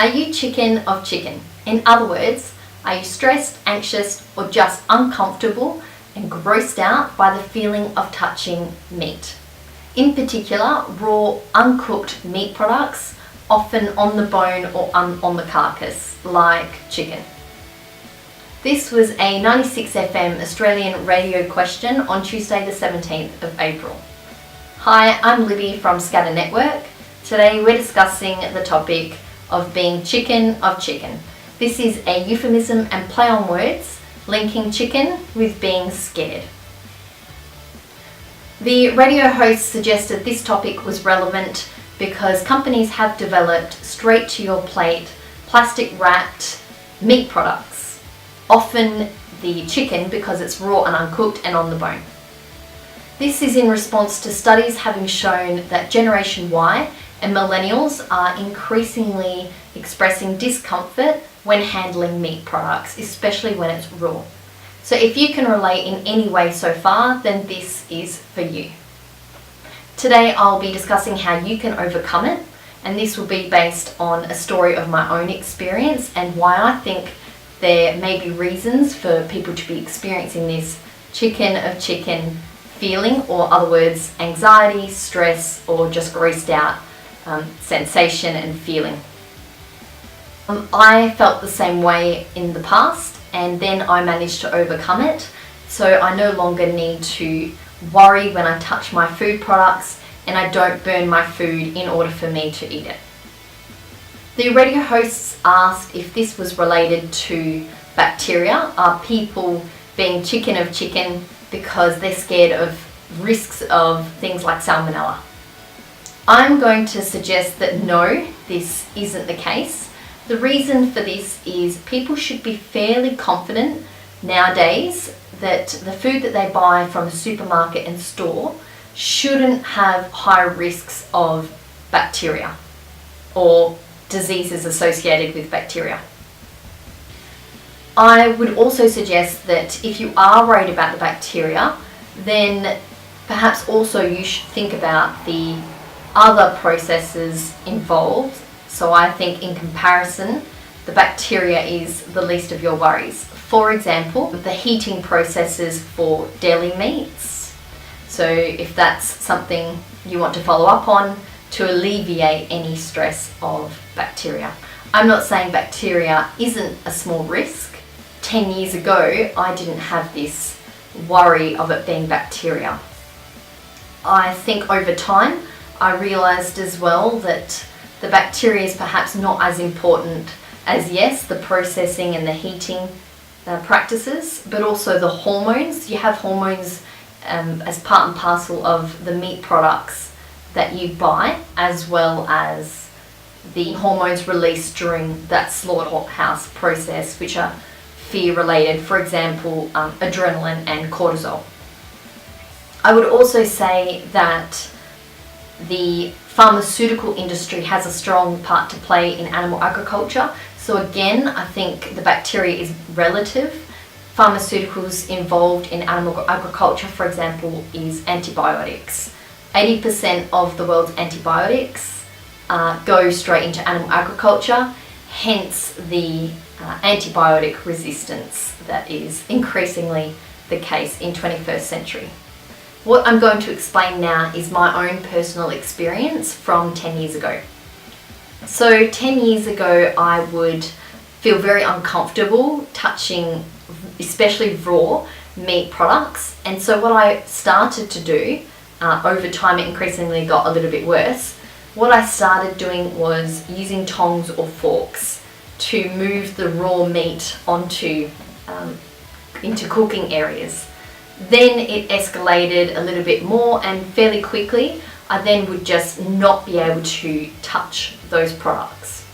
Are you chicken of chicken? In other words, are you stressed, anxious, or just uncomfortable and grossed out by the feeling of touching meat? In particular, raw, uncooked meat products, often on the bone or on the carcass, like chicken. This was a 96 FM Australian radio question on Tuesday the 17th of April. Hi, I'm Libby from Scatter Network. Today we're discussing the topic of being chicken of chicken. This is a euphemism and play on words, linking chicken with being scared. The radio host suggested this topic was relevant because companies have developed straight to your plate, plastic wrapped meat products, often the chicken because it's raw and uncooked and on the bone. This is in response to studies having shown that Generation Y and millennials are increasingly expressing discomfort when handling meat products, especially when it's raw. So if you can relate in any way so far, then this is for you. Today I'll be discussing how you can overcome it, and this will be based on a story of my own experience and why I think there may be reasons for people to be experiencing this chicken of chicken feeling, or other words, anxiety, stress, or just grossed out sensation and feeling. I felt the same way in the past, and then I managed to overcome it, so I no longer need to worry when I touch my food products, and I don't burn my food in order for me to eat it. The radio hosts asked if this was related to bacteria. Are people being chicken of chicken because they're scared of risks of things like salmonella? I'm going to suggest that no, this isn't the case. The reason for this is people should be fairly confident nowadays that the food that they buy from a supermarket and store shouldn't have high risks of bacteria or diseases associated with bacteria. I would also suggest that if you are worried about the bacteria, then perhaps also you should think about the other processes involved. So I think in comparison, the bacteria is the least of your worries. For example, the heating processes for deli meats. So if that's something you want to follow up on to alleviate any stress of bacteria. I'm not saying bacteria isn't a small risk. 10 years ago, I didn't have this worry of it being bacteria. I think over time, I realised as well that the bacteria is perhaps not as important as, yes, the processing and the heating practices, but also the hormones. You have hormones as part and parcel of the meat products that you buy, as well as the hormones released during that slaughterhouse process, which are fear related, for example, adrenaline and cortisol. I would also say that the pharmaceutical industry has a strong part to play in animal agriculture. So again, I think the bacteria is relative. Pharmaceuticals involved in animal agriculture, for example, is antibiotics. 80% of the world's antibiotics go straight into animal agriculture, hence the antibiotic resistance that is increasingly the case in 21st century. What I'm going to explain now is my own personal experience from 10 years ago. So 10 years ago, I would feel very uncomfortable touching especially raw meat products. And so what I started to do, over time it increasingly got a little bit worse, what I started doing was using tongs or forks to move the raw meat onto into cooking areas. Then it escalated a little bit more, and fairly quickly I then would just not be able to touch those products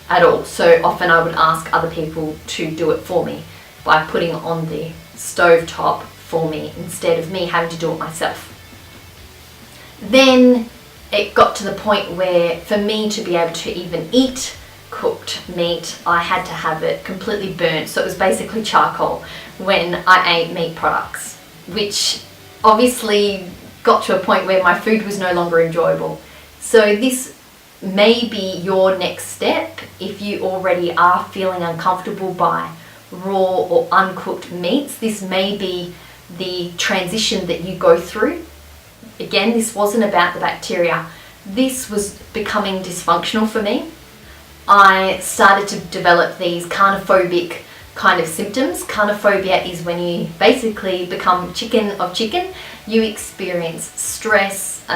at all. So often I would ask other people to do it for me by putting it on the stove top for me instead of me having to do it myself. Then it got to the point where for me to be able to even eat cooked meat, I had to have it completely burnt. So it was basically charcoal when I ate meat products, which obviously got to a point where my food was no longer enjoyable. So this maybe your next step, if you already are feeling uncomfortable by raw or uncooked meats, this may be the transition that you go through. Again, this wasn't about the bacteria. This was becoming dysfunctional for me. I started to develop these carnophobic kind of symptoms. Carnophobia is when you basically become chicken of chicken. You experience stress,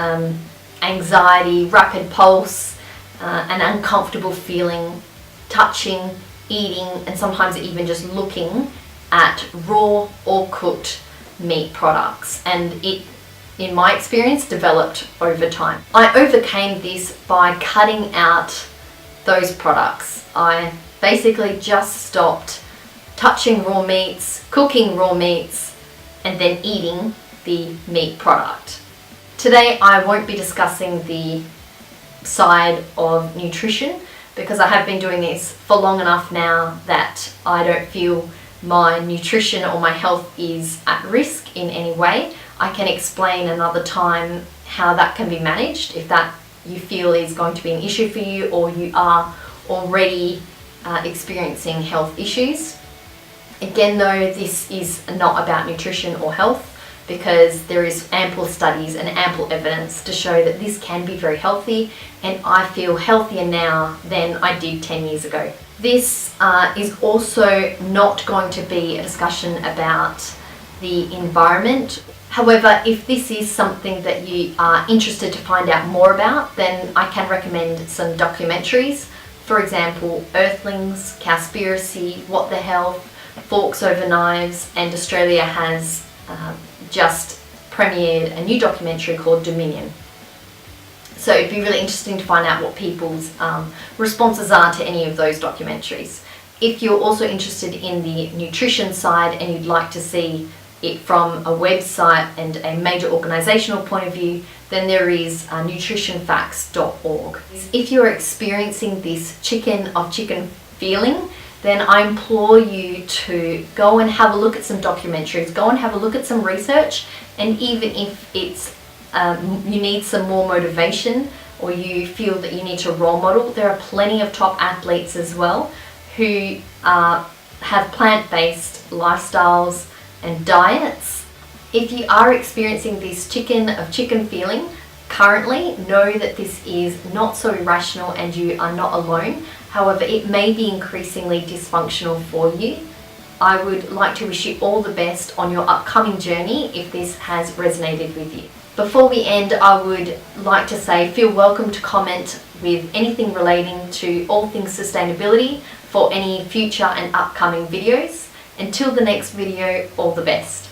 anxiety, rapid pulse, an uncomfortable feeling, touching, eating, and sometimes even just looking at raw or cooked meat products. And it, in my experience, developed over time. I overcame this by cutting out those products. I basically just stopped touching raw meats, cooking raw meats, and then eating the meat product. Today I won't be discussing the side of nutrition because I have been doing this for long enough now that I don't feel my nutrition or my health is at risk in any way. I can explain another time how that can be managed if that you feel is going to be an issue for you, or you are already experiencing health issues. Again though, this is not about nutrition or health, because there is ample studies and ample evidence to show that this can be very healthy, and I feel healthier now than I did 10 years ago. This is also not going to be a discussion about the environment. However, if this is something that you are interested to find out more about, then I can recommend some documentaries. For example, Earthlings, Cowspiracy, What the Health, Forks Over Knives, and Australia has just premiered a new documentary called Dominion. So it'd be really interesting to find out what people's responses are to any of those documentaries. If you're also interested in the nutrition side and you'd like to see it from a website and a major organisational point of view, then there is nutritionfacts.org. If you're experiencing this chicken of chicken feeling, then I implore you to go and have a look at some documentaries, go and have a look at some research, and even if it's you need some more motivation or you feel that you need to role model, there are plenty of top athletes as well who have plant-based lifestyles and diets. If you are experiencing this chicken of chicken feeling currently, know that this is not so irrational and you are not alone. However, it may be increasingly dysfunctional for you. I would like to wish you all the best on your upcoming journey if this has resonated with you. Before we end, I would like to say feel welcome to comment with anything relating to all things sustainability for any future and upcoming videos. Until the next video, all the best.